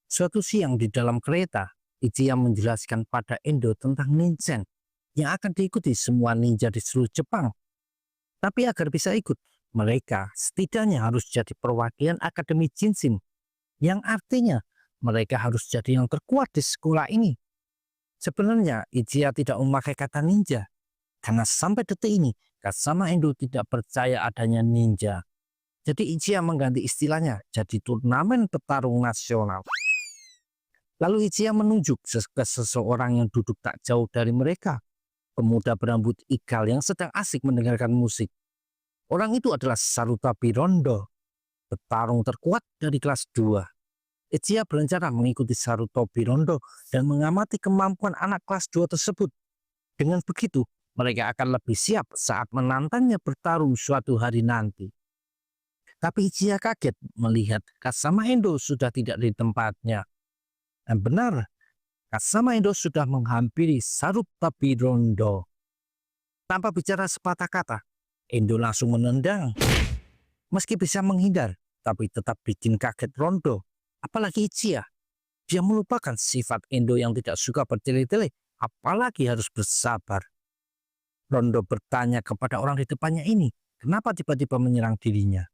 Suatu siang di dalam kereta, Ichiya menjelaskan pada Endo tentang Ninjen yang akan diikuti semua ninja di seluruh Jepang. Tapi agar bisa ikut, mereka setidaknya harus jadi perwakilan Akademi Jinshin, yang artinya mereka harus jadi yang terkuat di sekolah ini. Sebenarnya Ichiya tidak memakai kata ninja, karena sampai detik ini Kasama Endo tidak percaya adanya ninja. Jadi Ichiya mengganti istilahnya jadi turnamen petarung nasional. Lalu Ichiya menunjuk ke seseorang yang duduk tak jauh dari mereka, pemuda berambut ikal yang sedang asik mendengarkan musik. Orang itu adalah Sarutabi Rondo, petarung terkuat dari kelas 2. Ichiya berencana mengikuti Sarutabi Rondo dan mengamati kemampuan anak kelas 2 tersebut. Dengan begitu, mereka akan lebih siap saat menantangnya bertarung suatu hari nanti. Tapi Ichiya kaget melihat Kasama Endo sudah tidak di tempatnya. Dan benar, Kasama Endo sudah menghampiri Sarutabi Rondo. Tanpa bicara sepatah kata, Endo langsung menendang. Meski bisa menghindar, tapi tetap bikin kaget Rondo. Apalagi Ichiya. Dia melupakan sifat Endo yang tidak suka bertele-tele, apalagi harus bersabar. Rondo bertanya kepada orang di depannya ini, kenapa tiba-tiba menyerang dirinya.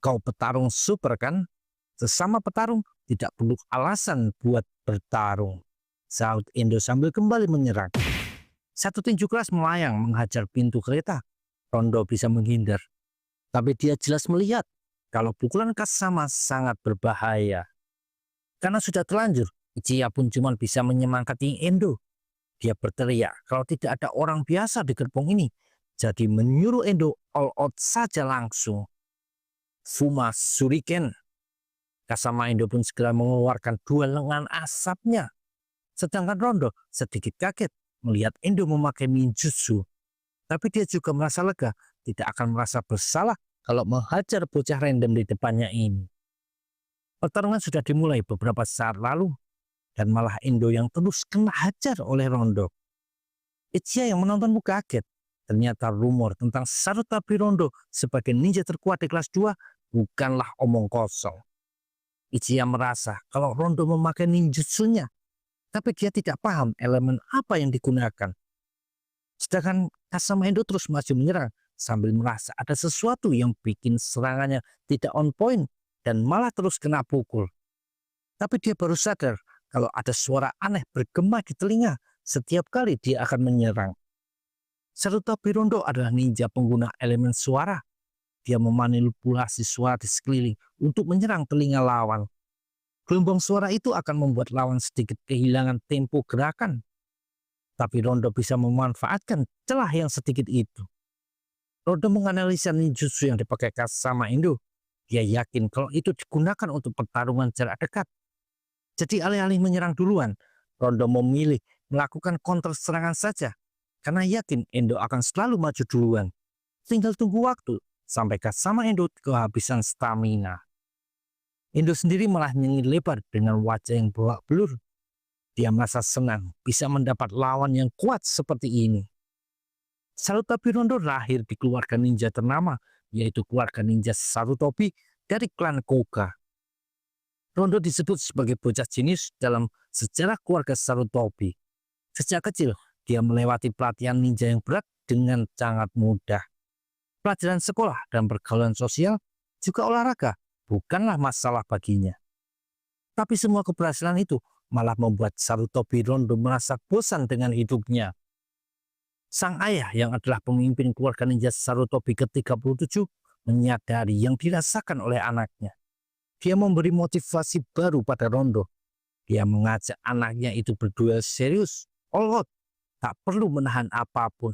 Kau petarung super kan? Sesama petarung tidak perlu alasan buat bertarung, sahut Endo sambil kembali menyerang. Satu tinju keras melayang menghajar pintu kereta. Rondo bisa menghindar, tapi dia jelas melihat kalau pukulan Kasama sangat berbahaya. Karena sudah terlanjur, Ichiya pun cuma bisa menyemangati Endo. Dia berteriak kalau tidak ada orang biasa di gerbong ini, jadi menyuruh Endo all out saja langsung. Fuma Shuriken. Kasama Endo pun segera mengeluarkan dua lengan asapnya. Sedangkan Rondo sedikit kaget melihat Endo memakai ninjutsu. Tapi dia juga merasa lega, tidak akan merasa bersalah kalau menghajar bocah random di depannya ini. Pertarungan sudah dimulai beberapa saat lalu, dan malah Endo yang terus kena hajar oleh Rondo. Ichiya yang menonton pun kaget. Ternyata rumor tentang Sarutabi Rondo sebagai ninja terkuat di kelas 2 bukanlah omong kosong. Ichiya merasa kalau Rondo memakai ninjutsunya, tapi dia tidak paham elemen apa yang digunakan. Sedangkan Kasama Endo terus maju menyerang sambil merasa ada sesuatu yang bikin serangannya tidak on point dan malah terus kena pukul. Tapi dia baru sadar kalau ada suara aneh bergema di telinga setiap kali dia akan menyerang. Sarutabi Rondo adalah ninja pengguna elemen suara. Dia memanipulasi suara di sekeliling untuk menyerang telinga lawan. Gelombang suara itu akan membuat lawan sedikit kehilangan tempo gerakan. Tapi Rondo bisa memanfaatkan celah yang sedikit itu. Rondo menganalisa ninjutsu yang dipakai Kasama Endo. Dia yakin kalau itu digunakan untuk pertarungan jarak dekat. Jadi alih-alih menyerang duluan, Rondo memilih melakukan counter serangan saja. Karena yakin Endo akan selalu maju duluan. Tinggal tunggu waktu sampai Kasama Endo kehabisan stamina. Endo sendiri malah nyengir lebar dengan wajah yang belak-belur. Dia merasa senang bisa mendapat lawan yang kuat seperti ini. Sarutabi Rondo lahir di keluarga ninja ternama, yaitu keluarga ninja Sarutobi dari klan Koga. Rondo disebut sebagai bocah jenius dalam sejarah keluarga Sarutobi. Sejak kecil, dia melewati pelatihan ninja yang berat dengan sangat mudah. Pelajaran sekolah dan pergaulan sosial, juga olahraga, bukanlah masalah baginya. Tapi semua keberhasilan itu malah membuat Sarutobi Rondo merasa bosan dengan hidupnya. Sang ayah yang adalah pemimpin keluarga ninja Sarutobi ke-37 menyadari yang dirasakan oleh anaknya. Dia memberi motivasi baru pada Rondo. Dia mengajak anaknya itu berduel serius, all out, tak perlu menahan apapun.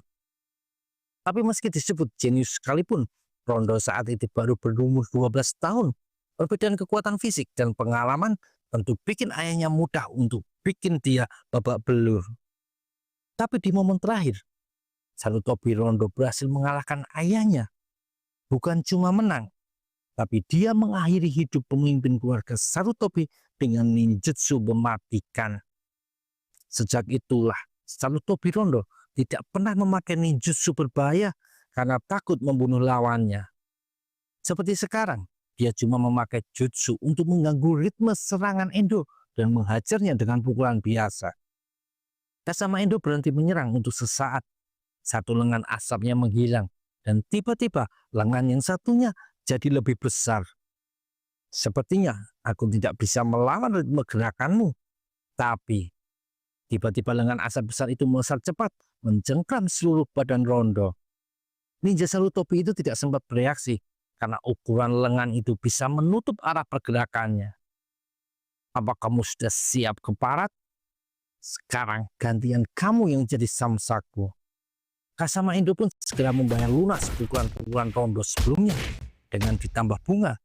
Tapi meski disebut jenius sekalipun, Rondo saat itu baru berumur 12 tahun. Perbedaan kekuatan fisik dan pengalaman tentu bikin ayahnya mudah untuk bikin dia babak belur. Tapi di momen terakhir, Sarutobi Rondo berhasil mengalahkan ayahnya. Bukan cuma menang, tapi dia mengakhiri hidup pemimpin keluarga Sarutobi dengan ninjutsu mematikan. Sejak itulah, Sarutobi Rondo tidak pernah memakai ninjutsu berbahaya karena takut membunuh lawannya. Seperti sekarang, Dia cuma memakai jutsu untuk mengganggu ritme serangan Endo dan menghajarnya dengan pukulan biasa. Kasama Endo berhenti menyerang untuk sesaat. Satu lengan asapnya menghilang dan tiba-tiba lengan yang satunya jadi lebih besar. Sepertinya aku tidak bisa melawan ritme gerakanmu. Tapi tiba-tiba lengan asap besar itu melesat cepat, mencengkram seluruh badan Rondo. Ninja Sarutobi itu tidak sempat bereaksi karena ukuran lengan itu bisa menutup arah pergerakannya. Apa kamu sudah siap keparat? Sekarang gantian kamu yang jadi samsaku. Kasama Endo pun segera membayar lunas pukulan-pukulan Rondo sebelumnya dengan ditambah bunga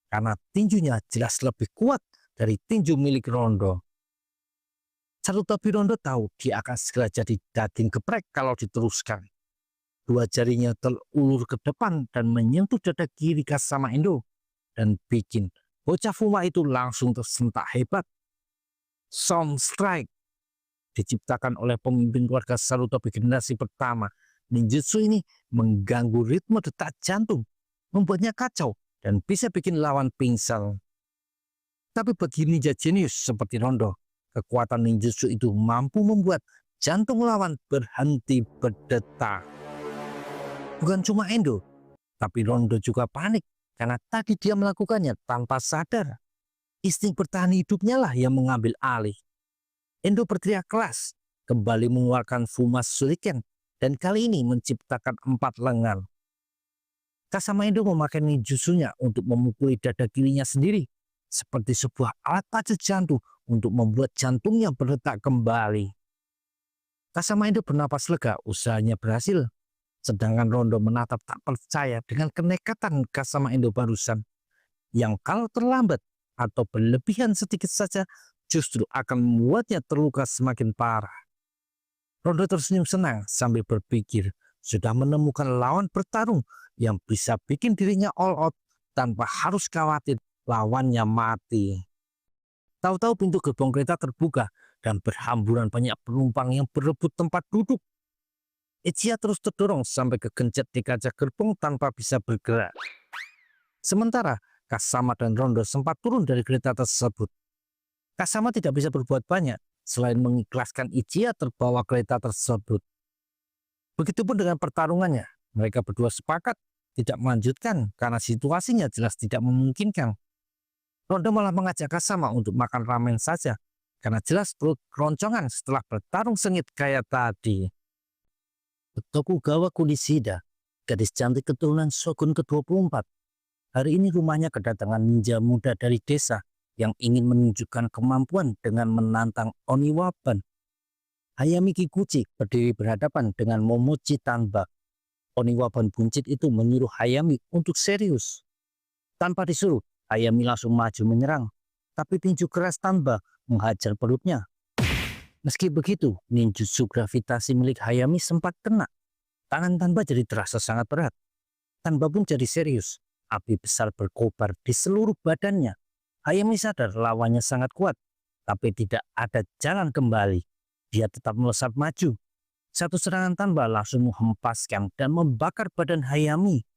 karena tinjunya jelas lebih kuat dari tinju milik Rondo. Sarutobi Rondo tahu dia akan segera jadi daging geprek kalau diteruskan. Dua jarinya terulur ke depan dan menyentuh dada kiri Kasama Endo dan bikin bocah Fuma itu langsung tersentak hebat. Sound Strike diciptakan oleh pemimpin keluarga Sarutobi generasi pertama. Ninjutsu ini mengganggu ritme detak jantung, membuatnya kacau dan bisa bikin lawan pingsan. Tapi bagi ninja jenius seperti Rondo, kekuatan ninjutsu itu mampu membuat jantung lawan berhenti berdetak. Bukan cuma Endo, tapi Rondo juga panik karena tadi dia melakukannya tanpa sadar. Insting bertahan hidupnya lah yang mengambil alih. Endo berteriak keras, kembali mengeluarkan Fuma Shuriken, dan kali ini menciptakan 4 lengan. Kasama Endo memakai ninjutsunya untuk memukuli dada kirinya sendiri, seperti sebuah alat pacet jantung untuk membuat jantungnya berdetak kembali. Kasama Endo bernapas lega, usahanya berhasil. Sedangkan Rondo menatap tak percaya dengan kenekatan Kasama Endo barusan, yang kalau terlambat atau berlebihan sedikit saja justru akan membuatnya terluka semakin parah. Rondo tersenyum senang sambil berpikir sudah menemukan lawan bertarung yang bisa bikin dirinya all out tanpa harus khawatir lawannya mati. Tahu-tahu pintu gerbong kereta terbuka dan berhamburan banyak penumpang yang berebut tempat duduk. Ichiya terus terdorong sampai kegencet di kaca gerbong tanpa bisa bergerak. Sementara Kasama dan Rondo sempat turun dari kereta tersebut. Kasama tidak bisa berbuat banyak selain mengikhlaskan Ichiya terbawa kereta tersebut. Begitupun dengan pertarungannya, mereka berdua sepakat tidak melanjutkan karena situasinya jelas tidak memungkinkan. Rondo malah mengajak Kasama untuk makan ramen saja karena jelas perut keroncongan setelah bertarung sengit kayak tadi. Tokugawa Kunishida, gadis cantik keturunan Shogun ke-24. Hari ini rumahnya kedatangan ninja muda dari desa yang ingin menunjukkan kemampuan dengan menantang Oniwaban. Hayami Kikuchi berdiri berhadapan dengan Momochi Tanba. Oniwaban buncit itu menyuruh Hayami untuk serius. Tanpa disuruh, Hayami langsung maju menyerang. Tapi tinju keras Tanba menghajar perutnya. Meski begitu, ninjutsu gravitasi milik Hayami sempat kena. Tangan Tanba jadi terasa sangat berat. Tanba pun jadi serius. Api besar berkobar di seluruh badannya. Hayami sadar lawannya sangat kuat, tapi tidak ada jalan kembali. Dia tetap melesat maju. Satu serangan Tanba langsung menghempaskan dan membakar badan Hayami.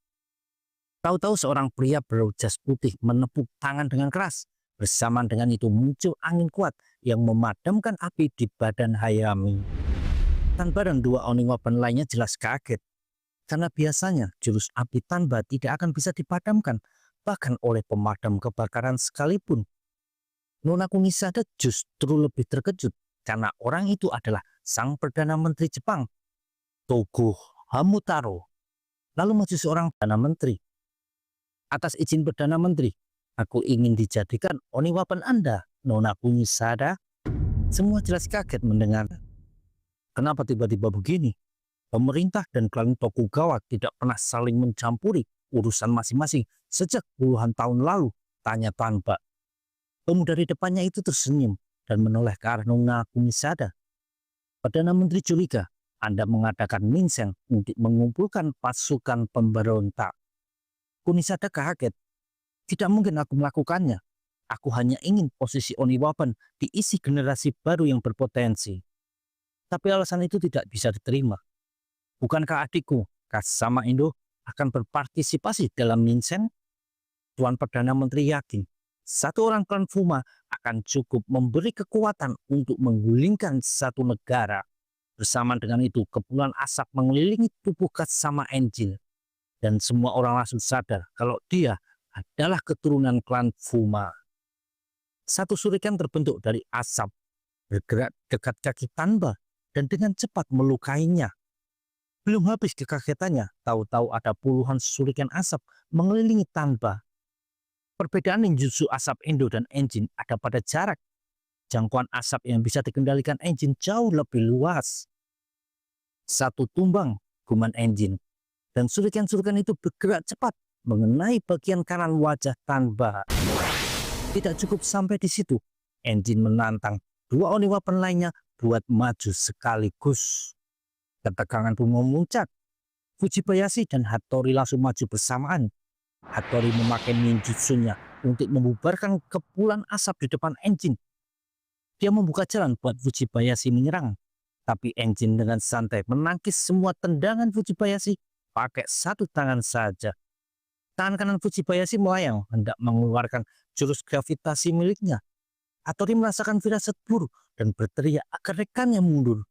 Tahu-tahu seorang pria berjas putih menepuk tangan dengan keras. Bersamaan dengan itu muncul angin kuat yang memadamkan api di badan Hayami. Tanba dan dua Oniwaban lainnya jelas kaget. Karena biasanya jurus api Tanba tidak akan bisa dipadamkan, bahkan oleh pemadam kebakaran sekalipun. Nona Kunisada justru lebih terkejut karena orang itu adalah sang Perdana Menteri Jepang, Togo Hamutaro. Lalu maju seorang Perdana Menteri. Atas izin Perdana Menteri, aku ingin dijadikan Oniwaban Anda, Nona Kunisada. Semua jelas kaget mendengar. Kenapa tiba-tiba begini? Pemerintah dan klan Tokugawa tidak pernah saling mencampuri urusan masing-masing sejak puluhan tahun lalu, tanya Tanba. Pemuda di depannya itu tersenyum dan menoleh ke arah Nona Kunisada. Perdana Menteri curiga, Anda mengadakan minseng untuk mengumpulkan pasukan pemberontak. Kunisada kaget. Tidak mungkin aku melakukannya. Aku hanya ingin posisi Oniwaban diisi generasi baru yang berpotensi. Tapi alasan itu tidak bisa diterima. Bukankah adikku, Kasama Endo, akan berpartisipasi dalam minseng? Tuan Perdana Menteri yakin satu orang klan Fuma akan cukup memberi kekuatan untuk menggulingkan satu negara. Bersamaan dengan itu, kepulan asap mengelilingi tubuh Kasama Enjin. Dan semua orang langsung sadar kalau dia adalah keturunan klan Fuma. Satu surikan terbentuk dari asap, bergerak dekat kaki Tanba dan dengan cepat melukainya. Belum habis kekagetannya, tahu-tahu ada puluhan surikan asap mengelilingi Tanba. Perbedaan ninjutsu asap Endo dan Enjin ada pada jarak. Jangkauan asap yang bisa dikendalikan Enjin jauh lebih luas. Satu tumbang, guman Enjin. Dan surikan-surikan itu bergerak cepat mengenai bagian kanan wajah Tanba. Tidak cukup sampai di situ, Enjin menantang dua Oni Weapon lainnya buat maju sekaligus. Ketegangan pun memuncak. Fujibayashi dan Hattori langsung maju bersamaan. Hattori memakai ninjutsunya untuk membubarkan kepulan asap di depan Enjin. Dia membuka jalan buat Fujibayashi menyerang. Tapi Enjin dengan santai menangkis semua tendangan Fujibayashi pakai satu tangan saja. Tangan kanan Fujibayashi melayang hendak mengeluarkan jurus gravitasi miliknya. Hattori merasakan firasat buruk dan berteriak agar rekannya mundur.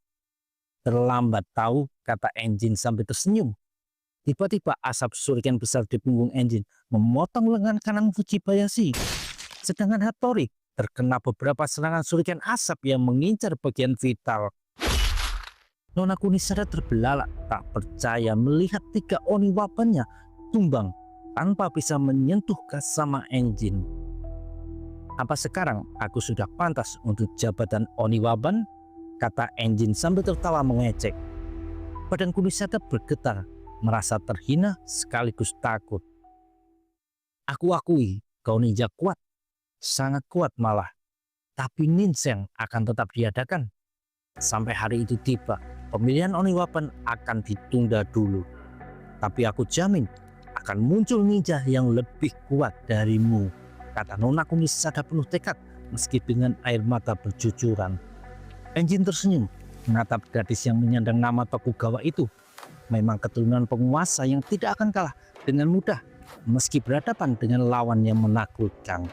Terlambat tahu, kata Enjin sambil tersenyum. Tiba-tiba asap surikan besar di punggung Enjin memotong lengan kanan Fujibayashi. Sedangkan Hattori terkena beberapa serangan surikan asap yang mengincar bagian vital. Nona Kunisada terbelalak tak percaya melihat tiga Oni Weapon-nya tumbang tanpa bisa menyentuh Kasama Enjin. Apa sekarang aku sudah pantas untuk jabatan Oni Weapon? Kata Enjin sambil tertawa mengecek. Badan Kunisada bergetar, merasa terhina sekaligus takut. Aku akui kau ninja kuat, sangat kuat malah. Tapi Ninseng akan tetap diadakan. Sampai hari itu tiba, pemilihan Oni Weapon akan ditunda dulu. Tapi aku jamin akan muncul ninja yang lebih kuat darimu, kata Nona Kunisada penuh tekad meski dengan air mata bercucuran. Enjin tersenyum menatap gadis yang menyandang nama Tokugawa itu. Memang keturunan penguasa yang tidak akan kalah dengan mudah meski berhadapan dengan lawan yang menakutkan.